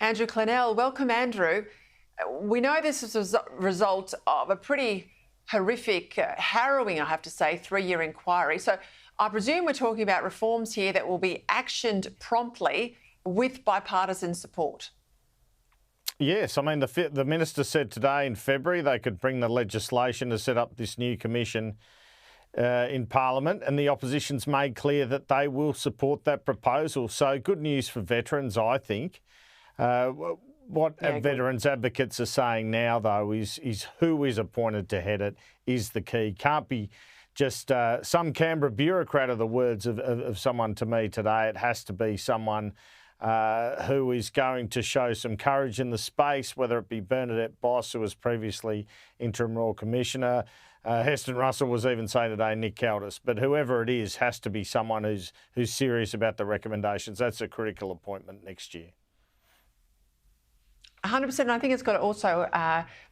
Andrew Clennell. Welcome, Andrew. We know this is a result of a pretty horrific, harrowing, I have to say, 3-year inquiry. So I presume we're talking about reforms here that will be actioned promptly with bipartisan support. Yes, I mean, the minister said today in February they could bring the legislation to set up this new commission in Parliament, and the opposition's made clear that they will support that proposal. So good news for veterans, I think. What veterans advocates are saying now, though, is who is appointed to head it is the key. Can't be just some Canberra bureaucrat, are the words of someone to me today. It has to be someone who is going to show some courage in the space, whether it be Bernadette Boss, who was previously Interim Royal Commissioner. Heston Russell was even saying today Nick Caldis. But whoever it is has to be someone who's serious about the recommendations. That's a critical appointment next year. 100%. And I think it's got to also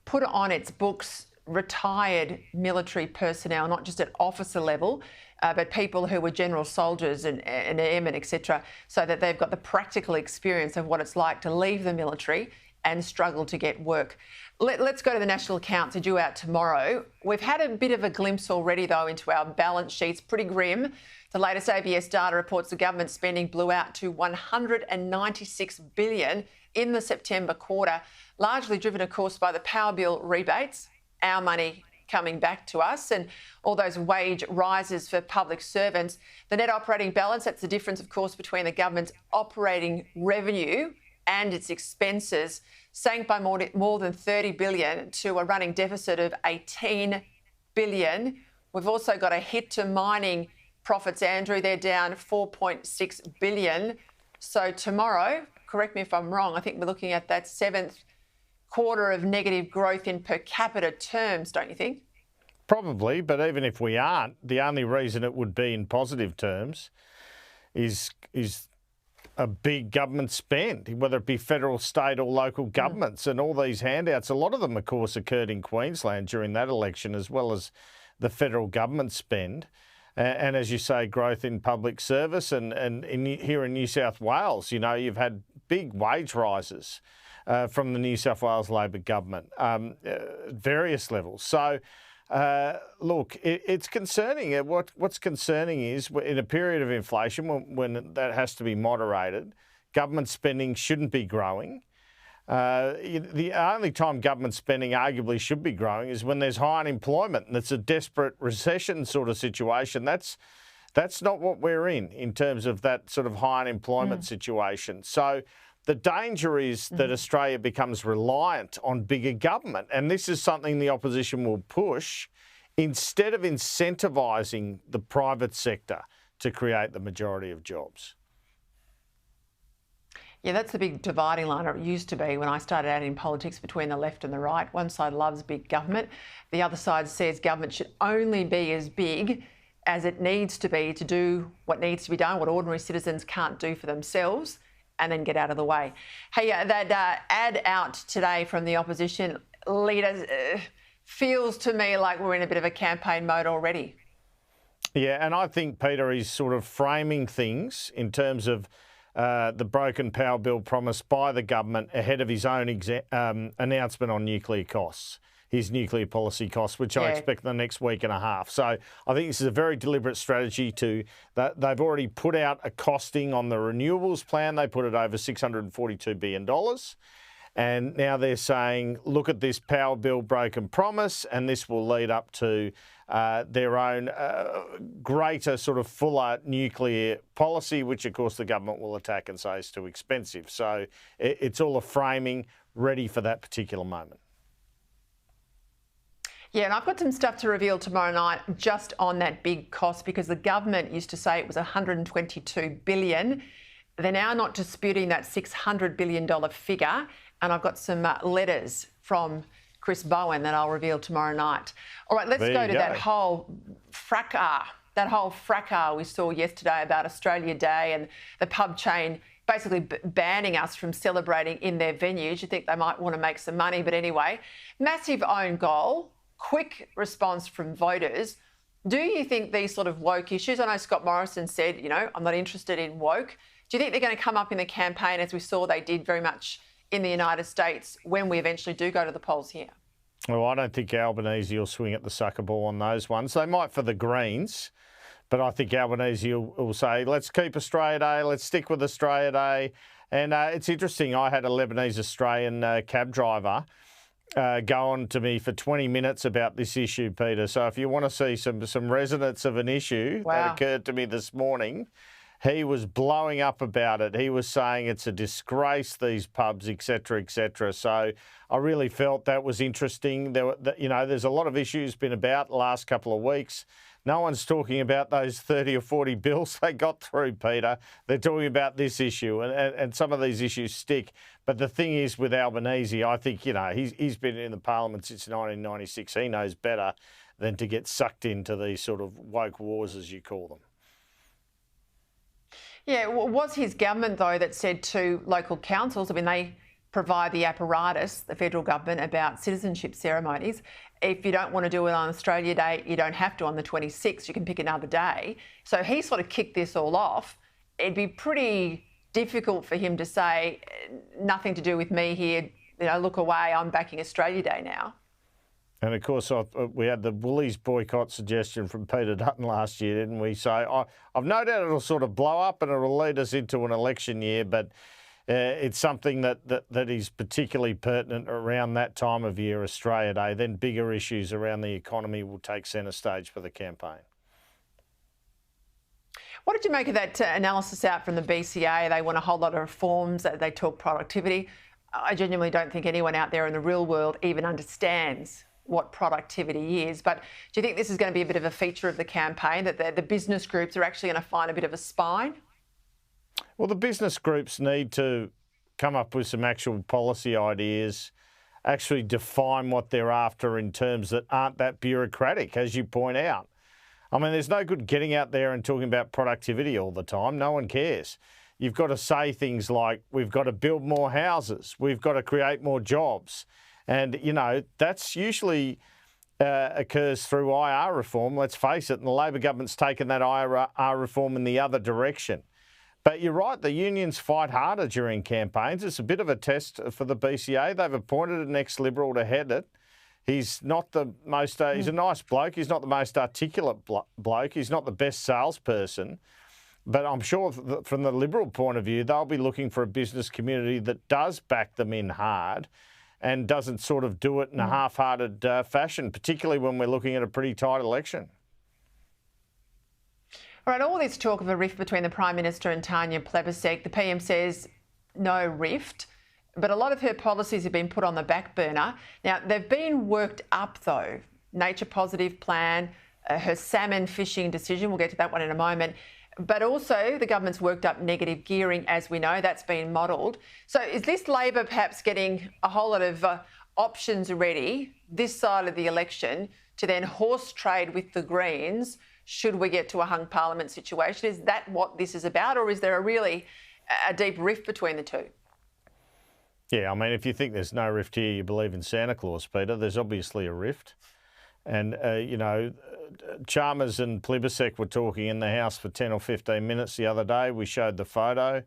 put on its books retired military personnel, not just at officer level, but people who were general soldiers and airmen, etc., so that they've got the practical experience of what it's like to leave the military and struggle to get work. Let's go to the national accounts. They're due out tomorrow. We've had a bit of a glimpse already, though, into our balance sheets. Pretty grim. The latest ABS data reports the government spending blew out to $196 billion in the September quarter, largely driven, of course, by the power bill rebates, our money coming back to us, and all those wage rises for public servants. The net operating balance, that's the difference, of course, between the government's operating revenue and its expenses, sank by more than $30 billion to a running deficit of $18 billion. We've also got a hit to mining profits, Andrew. They're down $4.6 billion. So tomorrow, correct me if I'm wrong, I think we're looking at that 7th quarter of negative growth in per capita terms, don't you think? Probably, but even if we aren't, the only reason it would be in positive terms is a big government spend, whether it be federal, state or local governments. And all these handouts, a lot of them, of course, occurred in Queensland during that election, as well as the federal government spend. And as you say, growth in public service and here in New South Wales, you know, you've had big wage rises from the New South Wales Labor government, various levels. So, look, it's concerning. What's concerning is in a period of inflation, when that has to be moderated, government spending shouldn't be growing. The only time government spending arguably should be growing is when there's high unemployment and it's a desperate recession sort of situation. That's not what we're in terms of that sort of high unemployment situation. So the danger is that Australia becomes reliant on bigger government. And this is something the opposition will push instead of incentivising the private sector to create the majority of jobs. Yeah, that's the big dividing line, or it used to be when I started out in politics, between the left and the right. One side loves big government. The other side says government should only be as big as it needs to be to do what needs to be done, what ordinary citizens can't do for themselves, and then get out of the way. Hey, that ad out today from the opposition leaders feels to me like we're in a bit of a campaign mode already. Yeah, and I think Peter is sort of framing things in terms of the broken power bill promised by the government ahead of his own announcement on nuclear costs, his nuclear policy costs, which I expect in the next week and a half. So I think this is a very deliberate strategy they've already put out a costing on the renewables plan. They put it over $642 billion. And now they're saying, look at this power bill broken promise, and this will lead up to their own greater sort of fuller nuclear policy, which of course the government will attack and say is too expensive. So it's all a framing ready for that particular moment. Yeah, and I've got some stuff to reveal tomorrow night just on that big cost, because the government used to say it was $122 billion. They're now not disputing that $600 billion figure. And I've got some letters from Chris Bowen that I'll reveal tomorrow night. All right, let's go to that whole fracas we saw yesterday about Australia Day and the pub chain basically banning us from celebrating in their venues. You think they might want to make some money, but anyway, massive own goal, quick response from voters. Do you think these sort of woke issues, I know Scott Morrison said, you know, I'm not interested in woke. Do you think they're going to come up in the campaign, as we saw they did very much in the United States when we eventually do go to the polls here? Well, I don't think Albanese will swing at the sucker ball on those ones. They might for the Greens, but I think Albanese will say, let's keep Australia Day, let's stick with Australia Day. And it's interesting, I had a Lebanese-Australian cab driver go on to me for 20 minutes about this issue, Peter. So if you want to see some resonance of an issue that occurred to me this morning, he was blowing up about it. He was saying it's a disgrace, these pubs, etc., etc. So I really felt that was interesting. There's a lot of issues been about the last couple of weeks. No one's talking about those 30 or 40 bills they got through, Peter. They're talking about this issue, and some of these issues stick. But the thing is with Albanese, I think, he's been in the parliament since 1996. He knows better than to get sucked into these sort of woke wars, as you call them. Yeah, well, it was his government, though, that said to local councils, I mean, they provide the apparatus, the federal government, about citizenship ceremonies. If you don't want to do it on Australia Day, you don't have to on the 26th. You can pick another day. So he sort of kicked this all off. It'd be pretty difficult for him to say, nothing to do with me here, look away, I'm backing Australia Day now. And of course, we had the Woolies boycott suggestion from Peter Dutton last year, didn't we? So I've no doubt it'll sort of blow up and it'll lead us into an election year, but it's something that is particularly pertinent around that time of year, Australia Day. Then bigger issues around the economy will take centre stage for the campaign. What did you make of that analysis out from the BCA? They want a whole lot of reforms. They talk productivity. I genuinely don't think anyone out there in the real world even understands what productivity is. But do you think this is going to be a bit of a feature of the campaign, that the business groups are actually going to find a bit of a spine? Well, the business groups need to come up with some actual policy ideas, actually define what they're after in terms that aren't that bureaucratic, as you point out. I mean, there's no good getting out there and talking about productivity all the time. No one cares. You've got to say things like, we've got to build more houses, we've got to create more jobs. And, that's usually occurs through IR reform, let's face it, and the Labor government's taken that IR reform in the other direction. But you're right, the unions fight harder during campaigns. It's a bit of a test for the BCA. They've appointed an ex-Liberal to head it. He's not the most, he's a nice bloke. He's not the most articulate bloke. He's not the best salesperson. But I'm sure from the Liberal point of view, they'll be looking for a business community that does back them in hard and doesn't sort of do it in a half-hearted fashion, particularly when we're looking at a pretty tight election. All right, all this talk of a rift between the Prime Minister and Tanya Plibersek, the PM says no rift, but a lot of her policies have been put on the back burner. Now, they've been worked up, though. Nature positive plan, her salmon fishing decision, we'll get to that one in a moment, but also the government's worked up negative gearing, as we know, that's been modelled. So is this Labor perhaps getting a whole lot of options ready this side of the election to then horse trade with the Greens should we get to a hung parliament situation? Is that what this is about, or is there a deep rift between the two? Yeah, I mean, if you think there's no rift here, you believe in Santa Claus, Peter. There's obviously a rift. And, Chalmers and Plibersek were talking in the House for 10 or 15 minutes the other day. We showed the photo.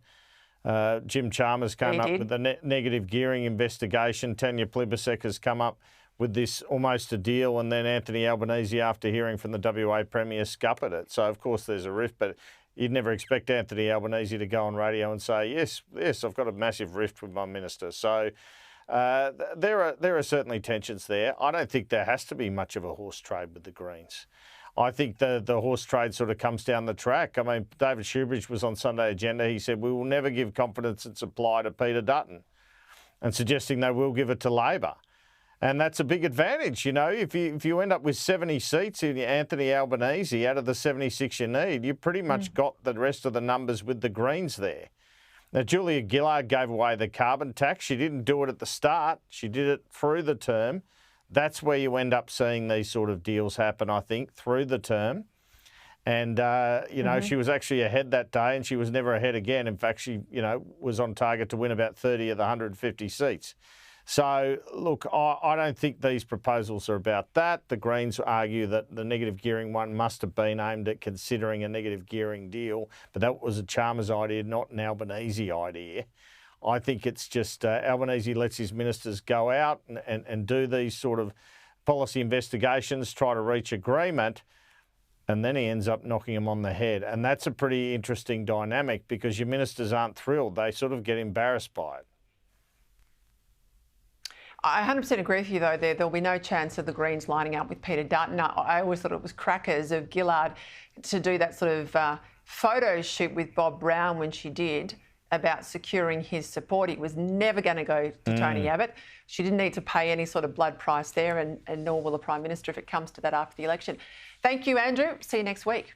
Jim Chalmers came up with the negative gearing investigation. Tanya Plibersek has come up with this almost a deal, and then Anthony Albanese, after hearing from the WA Premier, scuppered it. So, of course, there's a rift, but you'd never expect Anthony Albanese to go on radio and say, yes, I've got a massive rift with my minister. So there are certainly tensions there. I don't think there has to be much of a horse trade with the Greens. I think the horse trade sort of comes down the track. I mean, David Shoebridge was on Sunday Agenda. He said, we will never give confidence and supply to Peter Dutton, and suggesting they will give it to Labor. And that's a big advantage, if you end up with 70 seats in Anthony Albanese out of the 76 you need, you pretty much got the rest of the numbers with the Greens there. Now, Julia Gillard gave away the carbon tax. She didn't do it at the start. She did it through the term. That's where you end up seeing these sort of deals happen, I think, through the term. And, she was actually ahead that day, and she was never ahead again. In fact, she, was on target to win about 30 of the 150 seats. So, look, I don't think these proposals are about that. The Greens argue that the negative gearing one must have been aimed at considering a negative gearing deal, but that was a Chalmers idea, not an Albanese idea. I think it's just Albanese lets his ministers go out and do these sort of policy investigations, try to reach agreement, and then he ends up knocking them on the head. And that's a pretty interesting dynamic because your ministers aren't thrilled. They sort of get embarrassed by it. I 100% agree with you, though. There'll be no chance of the Greens lining up with Peter Dutton. I always thought it was crackers of Gillard to do that sort of photo shoot with Bob Brown when she did about securing his support. It was never going to go to Tony Abbott. She didn't need to pay any sort of blood price there, and nor will the Prime Minister if it comes to that after the election. Thank you, Andrew. See you next week.